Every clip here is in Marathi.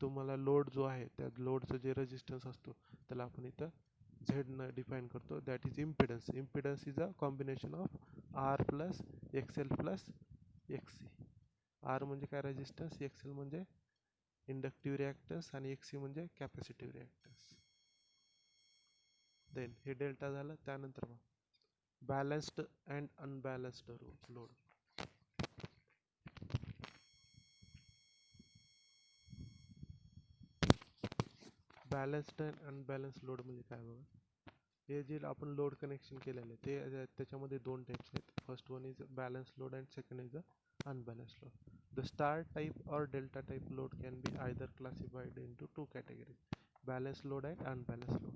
तुम्हाला लोड जो आहे त्या लोडचं जे रेजिस्टन्स असतो त्याला आपण इथं झेड न डिफाईन करतो, that is impedance. Impedance is a combination of R plus XL plus XC. R म्हणजे काय रेजिस्टन्स, एक्सेल म्हणजे इंडक्टिव्ह रिॲक्टन्स आणि एक्सी म्हणजे कॅपॅसिटिव्ह रिॲक्टन्स. देन हे डेल्टा झालं. त्यानंतर मग balanced and unbalanced load. Balanced and unbalance load म्हणजे काय बघा, हे जे आपण लोड कनेक्शन केलेलं आहे ते त्याच्यामध्ये दोन टाईप्स आहेत. First one is balance load and second is unbalance load. The star type और delta type load can be either classified into two categories, balance load and unbalance load.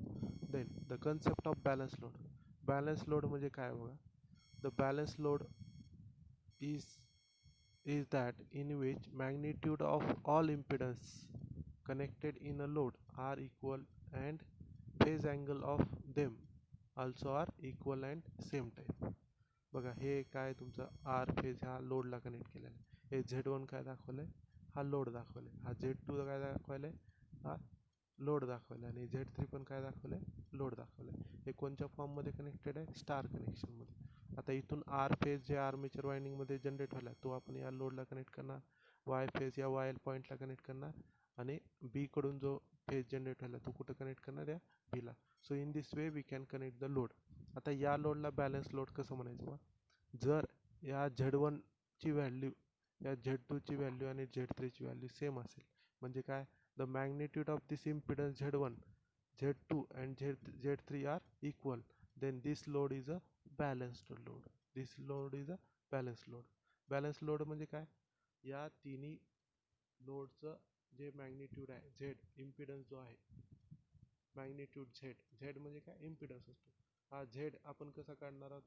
Then the concept of balance load. Balance load म्हणजे काय बघा, the balance load is that in which magnitude of all impedance connected in a load are equal and phase angle of them also are equal and same type. बघा हे काय तुमचं आर फेज हा लोडला कनेक्ट केलेला आहे. हे Z1 काय दाखवलं आहे, हा लोड दाखवलं आहे. हा Z2 काय दाखवलं आहे, हा लोड दाखवलं आहे. आणि Z3 पण काय दाखवलं आहे, लोड दाखवलं आहे. हे कोणत्या फॉर्ममध्ये कनेक्टेड आहे, स्टार कनेक्शनमध्ये. आता इथून आर फेज जे आर्मेचर वाइंडिंगमध्ये जनरेट व्हायला तो आपण या लोडला कनेक्ट करणार, वाय फेज या वाय पॉईंटला कनेक्ट करणार आणि बीकडून जो फेज जनरेट व्हायला तो कुठं कनेक्ट करणार, या बीला. So in this way we can connect the load. आता या लोडला बॅलन्स लोड कसं म्हणायचं बा, जर या Z1ची व्हॅल्यू या Z2ची व्हॅल्यू आणि Z3ची व्हॅल्यू सेम असेल, म्हणजे काय, the magnitude of this impedance Z1, Z2 and Z3 are equal, then this load is a balanced load. This load is a balanced load. Balance load म्हणजे काय, या तिन्ही लोडचं जे मॅग्निट्यूड आहे झेड, इम्पिडन्स जो आहे मॅग्निट्यूड झेड, झेड म्हणजे काय, इम्पिडन्स असतो. हा झेड आपण कसा काढणार आहोत,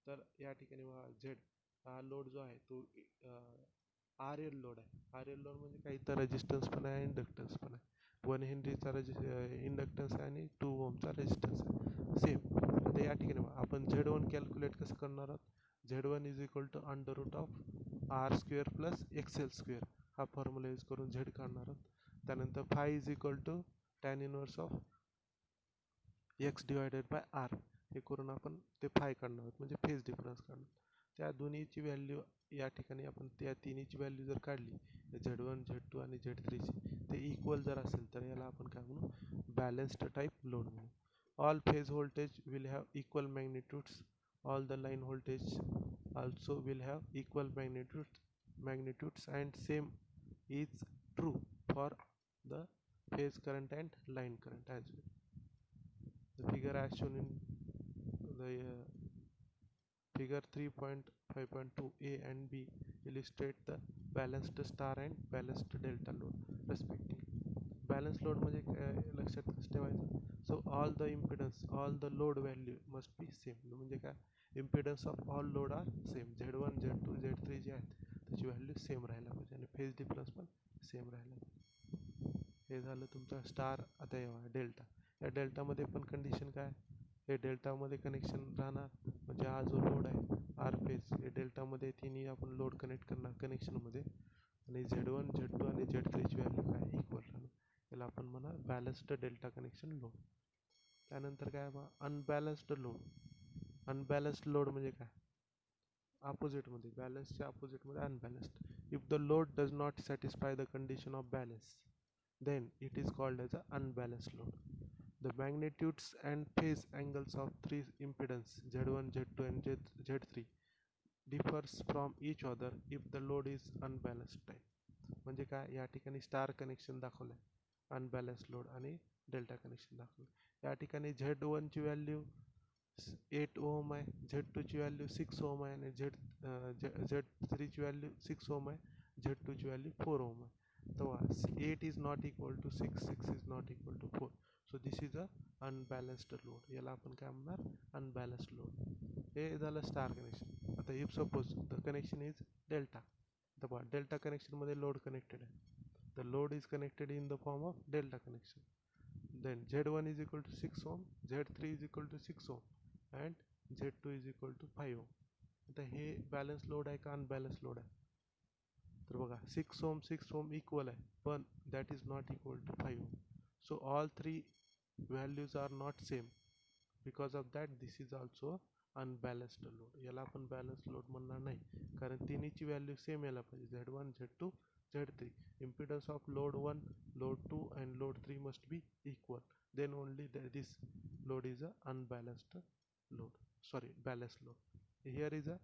तर या ठिकाणी झेड हा लोड जो आहे तो आर एल लोड आहे. आर एल लोड म्हणजे काही तर रेजिस्टन्स पण आहे, इंडक्टन्स पण आहे. 1 हेनरीचा इंडक्टन्स आहे आणि 2 ओमचा रेजिस्टन्स आहे, सेम. आता या ठिकाणी आपण Z1 कॅल्क्युलेट कसं करणार आहोत, Z1 is equal to under root of R square plus XL square हा फॉर्म्युला यूज करून झेड काढणार आहोत. त्यानंतर phi is equal to tan inverse of X divided by R हे करून आपण ते फाय काढणार आहोत, म्हणजे फेज डिफरन्स काढणार. त्या दोन्हीची व्हॅल्यू या ठिकाणी आपण त्या तिन्हीची व्हॅल्यू जर काढली, Z1, Z2 आणि Z3ची, ते इक्वल जर असेल तर याला आपण काय म्हणू, बॅलन्स्ड टाईप लोड म्हणू. All phase voltage will have equal magnitudes. All the line voltage also will have equal magnitudes and same is true for the phase current and line current as well. The figure as shown in the figure 3.5.2a and b illustrate the balanced star and balanced delta load respectively. Balance load म्हणजे लक्षात कसं ठेवायचं, so all the impedance, all the load value must be same. म्हणजे काय, impedance of all load are same. Z1, Z2, Z3 जे आहेत त्याची व्हॅल्यू सेम राहायला पाहिजे आणि फेज डिफरन्स पण सेम राहायला पाहिजे. हे झालं तुमचा स्टार. आता येवा डेल्टा. या डेल्टामध्ये पण कंडिशन काय, हे डेल्टामध्ये कनेक्शन राहणार, म्हणजे हा जो लोड आहे आर फेज, हे डेल्टामध्ये तिन्ही आपण लोड कनेक्ट करणार कनेक्शनमध्ये, आणि Z1, Z2 आणि Z3ची व्हॅल्यू काय, इक्वल राहणार. याला आपण म्हणा बॅलन्स्ड डेल्टा कनेक्शन लोड. त्यानंतर काय बा, अनबॅलन्स्ड लोड. अनबॅलन्स्ड लोड म्हणजे काय, अपोजिटमध्ये, बॅलन्सच्या अपोजिटमध्ये unbalanced. If the load does not satisfy the condition of balance then it is called as a unbalanced load. The magnitudes and phase angles of three impedance Z1, Z2 and Z3 differs from each other if the load is unbalanced type. म्हणजे काय, या ठिकाणी स्टार कनेक्शन दाखवलं आहे, अनबॅलन्स लोड, आणि डेल्टा कनेक्शन दाखवलं. या ठिकाणी Z1ची व्हॅल्यू 8 ओम आहे, Z2ची व्हॅल्यू 6 ओम आहे, आणि Z3ची व्हॅल्यू 6 ओम आहे, Z2ची व्हॅल्यू 4 ओम आहे. तर 8 is not equal to 6, 6 is not equal to 4. So this is a unbalanced load. याला आपण काय म्हणणार, अनबॅलन्स्ड लोड. हे झालं स्टार कनेक्शन. आता if suppose the connection is delta, तर डेल्टा कनेक्शनमध्ये लोड कनेक्टेड आहे. The load is connected in the form of delta connection. Then Z1 is equal to 6 ohm, Z3 is equal to 6 ohm, and Z2 is equal to 5 ohm. आता हे बॅलन्स लोड आहे का अनबॅलन्स लोड आहे, तर बघा 6 ohm इक्वल आहे, पण that is not equal to 5 ohm. So all three values are not same. Because of that this is also unbalanced load. याला आपण बॅलन्स लोड म्हणणार नाही, कारण तिन्हीची व्हॅल्यू सेम यायला पाहिजे. Z1 Z2 Z3. Impedance of load 1, load 2 and load 3 must be equal. Then only this load is a unbalanced load. Sorry, balanced load. Here is a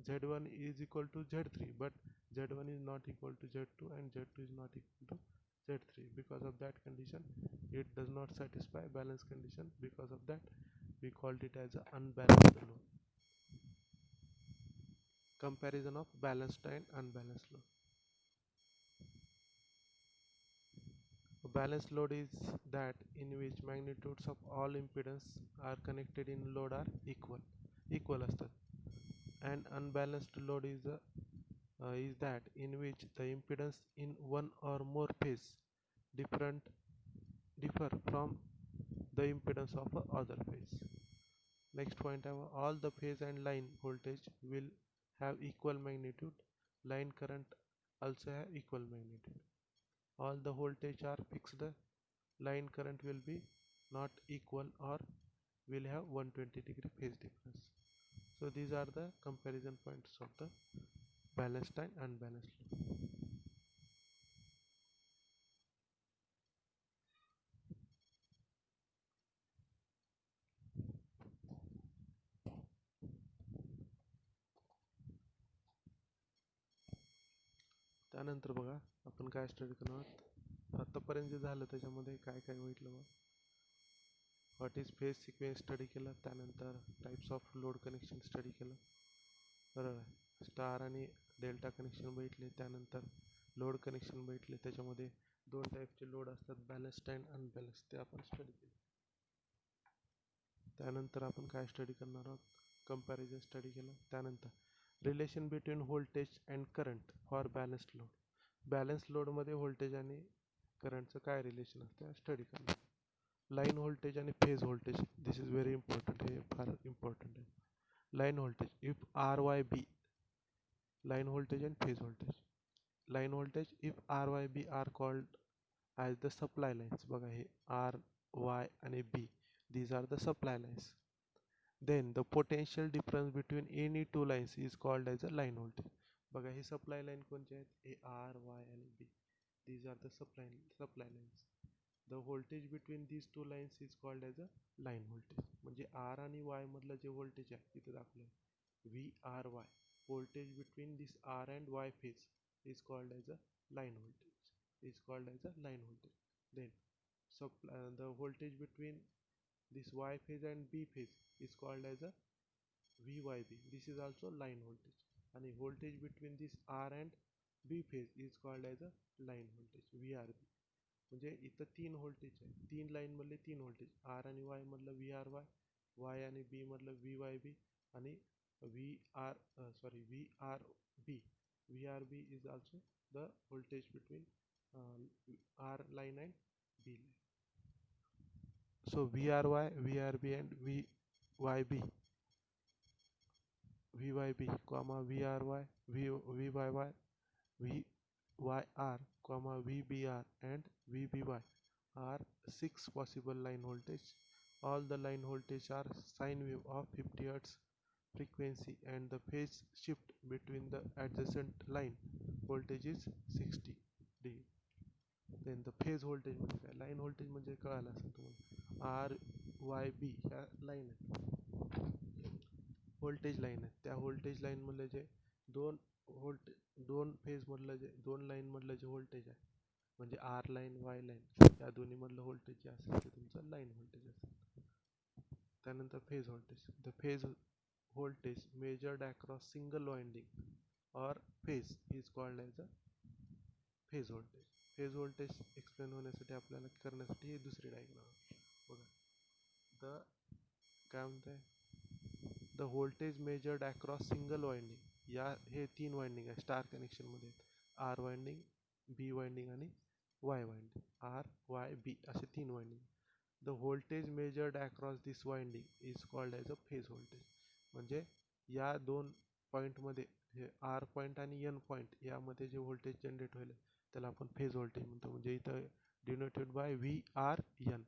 Z1 is equal to Z3, but Z1 is not equal to Z2 and Z2 is not equal to Z3. Because of that condition it does not satisfy balance condition. Because of that we called it as a unbalanced load. Comparison of balanced and unbalanced load. A balanced load is that in which magnitudes of all impedance are connected in load are equal असतात. And unbalanced load is that in which the impedance in one or more phase differ from the impedance of other phase. Next point, all the phase and line voltage will have equal magnitude. Line current also have equal magnitude. All the voltage are fixed. Line current will be not equal or will have 120-degree phase difference. So these are the comparison points of the balanced and unbalanced load. त्यानंतर बघा आपण काय स्टडी करणार आहोत. आतापर्यंत जे झालं त्याच्यामध्ये काय काय म्हटलं मग, what is phase sequence study केलं, त्यानंतर types of load connection study केलं, बरोबर आहे. स्टार आणि डेल्टा कनेक्शन बघितले, त्यानंतर लोड कनेक्शन बघितले. त्याच्यामध्ये दोन टाईपचे लोड असतात, बॅलन्स्ड अँड अनबॅलन्स्ड, ते आपण स्टडी केले. त्यानंतर आपण काय स्टडी करणार आहोत, कंपॅरिझन स्टडी केलं. त्यानंतर relation between voltage and current for balanced load. Balance लोडमध्ये व्होल्टेज आणि करंटचं काय रिलेशन असतं स्टडी करणार. लाईन व्होल्टेज आणि phase voltage, this is very important, हे फार इम्पॉर्टंट आहे. Line voltage if RYB, line voltage and phase voltage. Line voltage if RYB are called as the supply lines. बघा हे RY आणि B, these are the supply lines. Then the potential difference between any two lines is called as a line voltage. बघा हे सप्लाय लाईन कोणते आहेत, हे RY आणि B, these are the supply lines. The voltage between these two lines is called as a line voltage. म्हणजे R आणि Y मधलं जे व्होल्टेज आहे तिथे दाखवलं VRY. Voltage between this R and Y phase is called as a line voltage. Then the voltage between this Y phase and B phase is called as a VYB. This is also line voltage. And voltage between this R and B phase is called as a line voltage, VRB. म्हणजे इथं तीन व्होल्टेज आहे, तीन लाईन मधले तीन व्होल्टेज, R आणि Y मधलं VRY, Y आणि B मधलं VYB आणि VRB. VRB is also the voltage between R line and B line. So VRY, VRB and VYB, comma VRY, VYY, VYR, comma VBR and VBY are 6 possible line voltage. All the line voltage are sine wave of 50 Hz frequency and the phase shift between the adjacent line voltage is 60 degree. Then the phase voltage म्हणजे काय, लाईन व्होल्टेज म्हणजे कळालं असेल तुम्हाला, RYB ह्या लाईन आहेत, व्होल्टेज लाईन आहे. त्या व्होल्टेज लाईन मधले जे दोन फेज मधलं जे दोन लाईन मधलं जे व्होल्टेज आहे, म्हणजे R लाईन Y लाईन, या दोन्ही मधलं व्होल्टेज जे असेल ते तुमचं लाईन व्होल्टेज असेल. त्यानंतर phase voltage. The phase voltage measured across single winding और phase is called as a phase voltage. Phase voltage explain होण्यासाठी आपल्याला करण्यासाठी ही दुसरी डायग्राम बघा. काय म्हणताय, the voltage measured across single winding. या हे तीन वाइंडिंग आहे स्टार कनेक्शनमध्ये, R वाइंडिंग, B वाइंडिंग आणि Y वाइंडिंग. RYB असे तीन winding. The voltage measured across this winding is called as a phase voltage. म्हणजे या दोन पॉईंटमध्ये हे आर पॉईंट आणि एन पॉईंट यामध्ये जे व्होल्टेज जनरेट होईल त्याला आपण फेज व्होल्टेज म्हणतो. म्हणजे इथं denoted by V R N,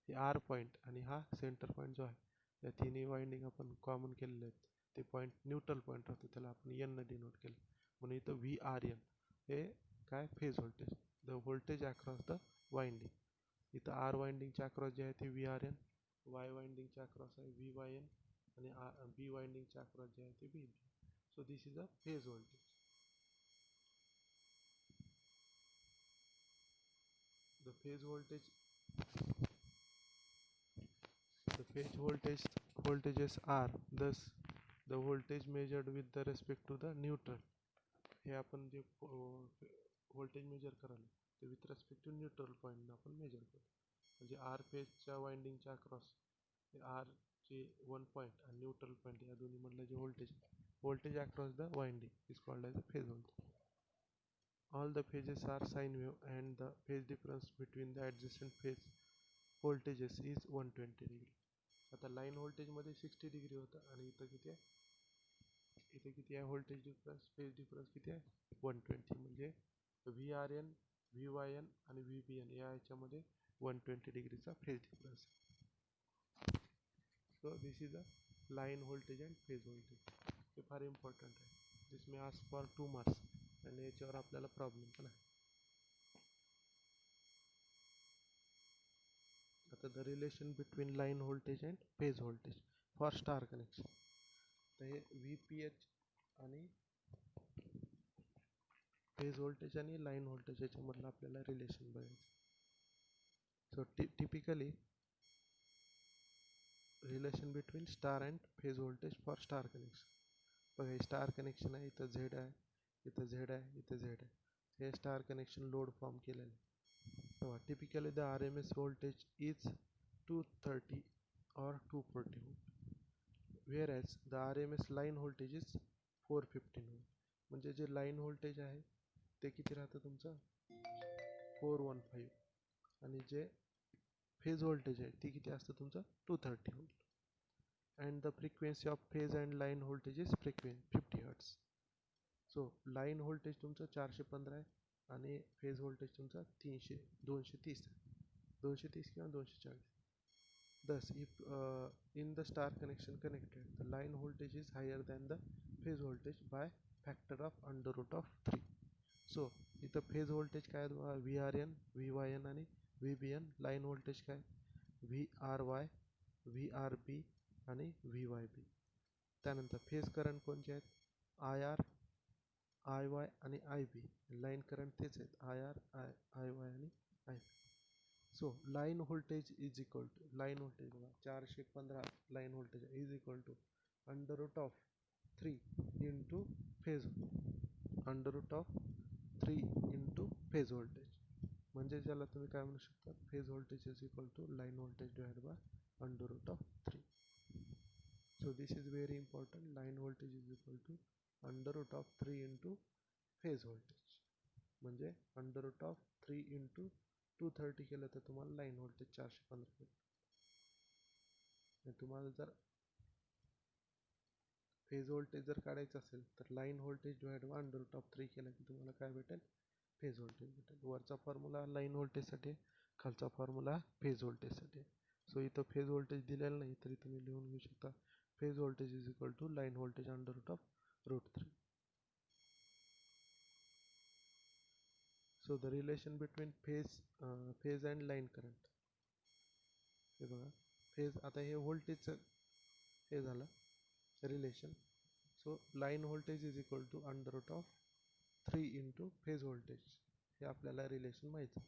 हे आर पॉईंट आणि हा सेंटर पॉईंट जो आहे, या तिन्ही वाइंडिंग आपण कॉमन केलेले आहेत, ते पॉईंट न्यूट्रल पॉईंट राहतो, त्याला आपण एन डिनोट केलं. म्हणून इथं व्ही आर एन हे काय phase voltage, the voltage across the winding. इथं आर वाइंडिंगच्या अक्रॉस जे आहे ते व्ही आर एन, वाय वाइंडिंगच्या अक्रॉस आहे व्ही वाय एन, आणि बी वाइंडिंगच्या अक्रॉस जे आहे ते V B. So this is a phase voltage. The phase voltage, the phase voltages are thus the voltage measured with the respect to the neutral. हे आपण जे व्होल्टेज मेजर करायला ते with respect to neutral point आपण मेजर करू. म्हणजे आर फेजच्या वाइंडिंगच्या अक्रॉस आर चे वन पॉईंट आणि न्यूट्रल पॉईंट या दोन्ही मधलं जे voltage across the winding is called as a phase voltage. All the phases are sine wave and the phase difference between the adjacent phase voltages is 120 degree. आता लाईन व्होल्टेज मध्ये 60 डिग्री होतं आणि इथं किती आहे, इथे किती आहे व्होल्टेज डिफरन्स, फेज डिफरन्स किती आहे 120. म्हणजे V R N, V Y N आणि व्ही बी एन या ह्याच्यामध्ये 120 डिग्रीचा phase difference. So this is a line voltage and phase voltage. हे फार इम्पॉर्टंट आहे, this may ask for 2 marks आणि याच्यावर आपल्याला प्रॉब्लेम पण आहे. आता the relation between line voltage and phase voltage for star connection. तर हे व्ही पी एच आणि फेज व्होल्टेज आणि लाईन व्होल्टेज याच्यामधलं आपल्याला रिलेशन बघायचं. So typically relation between star and phase voltage for star connection. बघा हे स्टार कनेक्शन आहे, इथं झेड आहे, इथं झेड आहे, इथं झेड आहे, हे स्टार कनेक्शन लोड फॉर्म केलेलं आहे. तेव्हा typically the R M S voltage is 230 or 240 volt, whereas the RMS line voltage is 415 volt. म्हणजे जे लाईन व्होल्टेज आहे ते किती राहतं तुमचं 415, आणि जे फेज व्होल्टेज आहे ते किती असतं तुमचं 230 volt. and the frequency of phase and line voltage is 50 hertz. So line voltage तुमचं 415 आहे आणि फेज व्होल्टेज तुमचा 230 आहे, 230 किंवा 240. Thus, if in the star connection connected, the line voltage is higher than the phase voltage by factor of under root of 3. So, इथं फेज व्होल्टेज काय V R N, V Y N आणि V B N. Line voltage काय V R Y, V R B आणि व्ही वाय बी. त्यानंतर फेज करंट कोणते आहेत आय आर, आय वाय आणि आय बी. लाईन करंट तेच आहेत आय आर, आय वाय आणि I B. So line voltage is equal to, line voltage बघा 415 line voltage is equal to under root of 3 into phase, under root of 3 into phase voltage. म्हणजे ज्याला तुम्ही काय म्हणू शकता phase voltage is equal to line voltage divide by under root of 3. So this is very important, line voltage is equal to under root of 3 into phase voltage. म्हणजे अंडर रूट ऑफ 3 इंटू 230 केलं तर तुम्हाला लाईन व्होल्टेज 415 भेटेल. तुम्हाला जर फेज व्होल्टेज जर काढायचं असेल तर line voltage divide by under root of 3 केलं की तुम्हाला काय भेटेल फेज व्होल्टेज भेटेल. वरचा फॉर्म्युला लाईन व्होल्टेजसाठी, खालचा फॉर्म्युला फेज व्होल्टेजसाठी. सो इथं फेज व्होल्टेज दिलेलं नाही तरी तुम्ही लिहून घेऊ शकता phase voltage is equal to line voltage under root of root 3. So the relation between phase and line current. हे बघा फेज, आता हे व्होल्टेजचं हे झालं relation. So line voltage is equal to under root of 3 into phase voltage, हे आपल्याला रिलेशन माहीत आहे.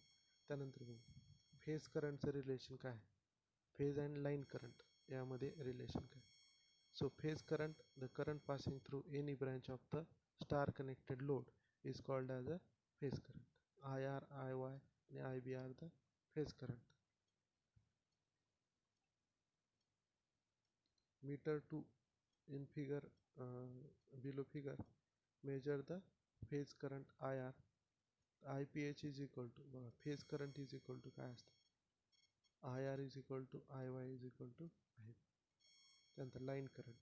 त्यानंतर बघू फेज करंटचं रिलेशन काय, फेज अँड लाईन करंट यामध्ये रिलेशन काय. So phase current, the current passing through any branch of the star connected load is called as a phase current. I R, I Y आणि I B are the phase current. Meter 2 in figure, below figure measure the phase current IR. IPH is equal to phase current is equal to काय असतं IR is equal to IY is equal to IB. त्यानंतर line current,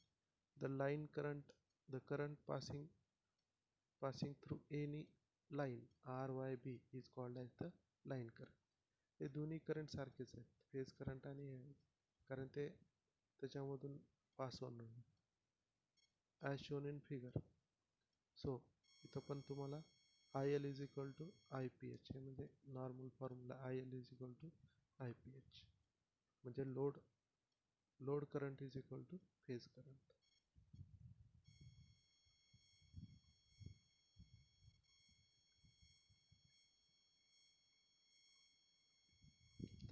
the line current, the current passing passing through any line RYB is called as the line current. हे दोन्ही करंट सारखेच आहेत, फेज करंट आणि कारण ते त्याच्यामधून पास होणार as shown in figure. So इथं पण तुम्हाला IL is equal to IPH हे म्हणजे normal formula IL is equal to IPH म्हणजे load current is equal to phase current.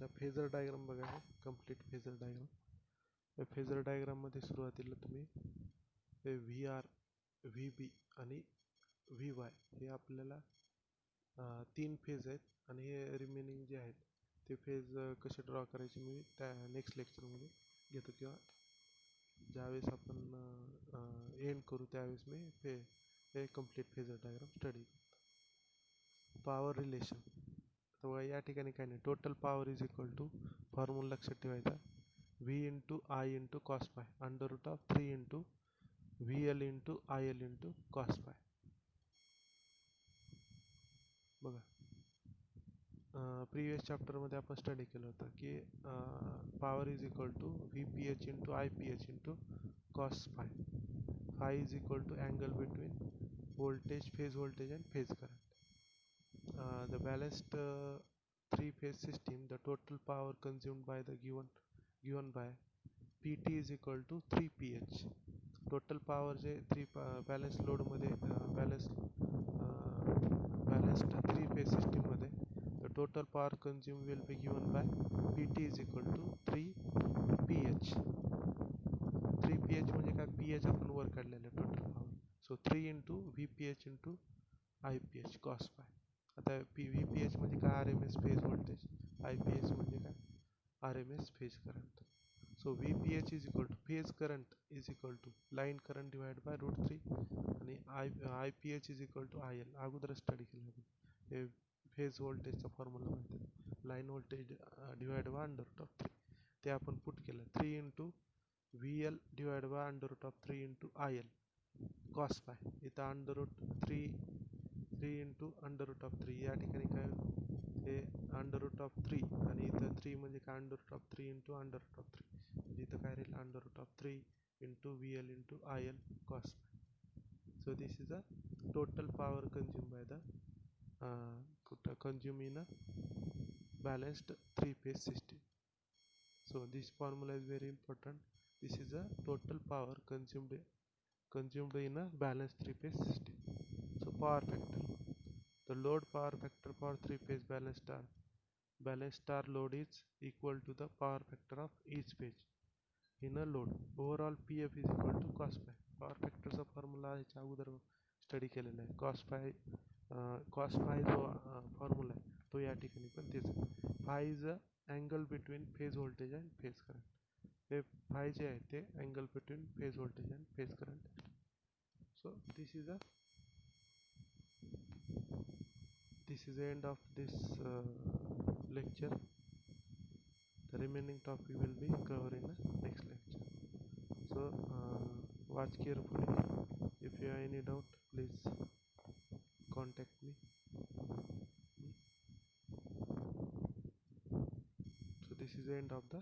तर फेजर डायग्राम बघा, हे कम्प्लीट फेजर डायग्राम. या फेजर डायग्राममध्ये सुरुवातीला तुम्ही हे VR, VB आणि VY हे आपल्याला 3 फेज आहेत आणि हे रिमेनिंग जे आहेत ते फेज कसे ड्रॉ करायचे मी त्या नेक्स्ट लेक्चरमध्ये घेतो किंवा ज्यावेळेस आपण एंड करू त्यावेळेस मी हे कम्प्लीट फेजर डायग्राम स्टडी करतो. पॉवर रिलेशन तर या ठिकाणी काय नाही, total power is equal to formula लक्षात ठेवायचा V into I into cos phi under root of 3 into VL into IL into cos phi. बघा प्रिवियस चॅप्टरमध्ये आपण स्टडी केलं होतं की power is equal to VPH into IPH into cos phi. Phi is equal to angle between voltage, phase voltage and phase current. The balanced three-phase system, the total power consumed by the given by PT is equal to 3PH. Total power जे balance load मध्ये balanced three-phase system मध्ये the total power consumed will be given by PT is equal to 3PH. 3PH म्हणजे काय, PH आपण वर काढलेलं आहे total power. So 3 into VPH into IPH cos pi. आता VPH म्हणजे काय, RMS फेज व्होल्टेज. IPH म्हणजे काय, RMS phase current. So VPH is equal to phase current is equal to line current divide by √3 आणि IPH is equal to IL. अगोदर स्टडी केलं आपण, हे फेज व्होल्टेजचा फॉर्म्युला माहिती आहे, line voltage divide by under root of 3. ते आपण पुट केलं 3 into VL divide by under root of 3 into IL cos pi. इथं under root 3 into under root of 3 या ठिकाणी काय हे अंडर रूट ऑफ 3 आणि इथं 3 म्हणजे काय under root of 3 into under root of 3 म्हणजे इथं काय राहील under root of 3 into VL into IL cos phi. So this is a total power consume by the consume in a balanced three-phase system. So this formula is very important. This is a total power consumed in a balanced three-phase system. So power factor, the load power factor for three-phase balanced star load is equal to the power factor of each phase in a load. Overall PF is equal to cos phi. Power factor चा फॉर्म्युला ह्याच्या अगोदर स्टडी केलेला आहे. cos phi जो फॉर्म्युला आहे तो या ठिकाणी पण तेच आहे. Five is a angle between phase voltage and phase current. हे फाय जे आहे ते angle between phase voltage and phase current. So this is the end of this lecture. The remaining topic will be covered in the next lecture. So watch carefully. If you have any doubt, please contact me. So this is the end of the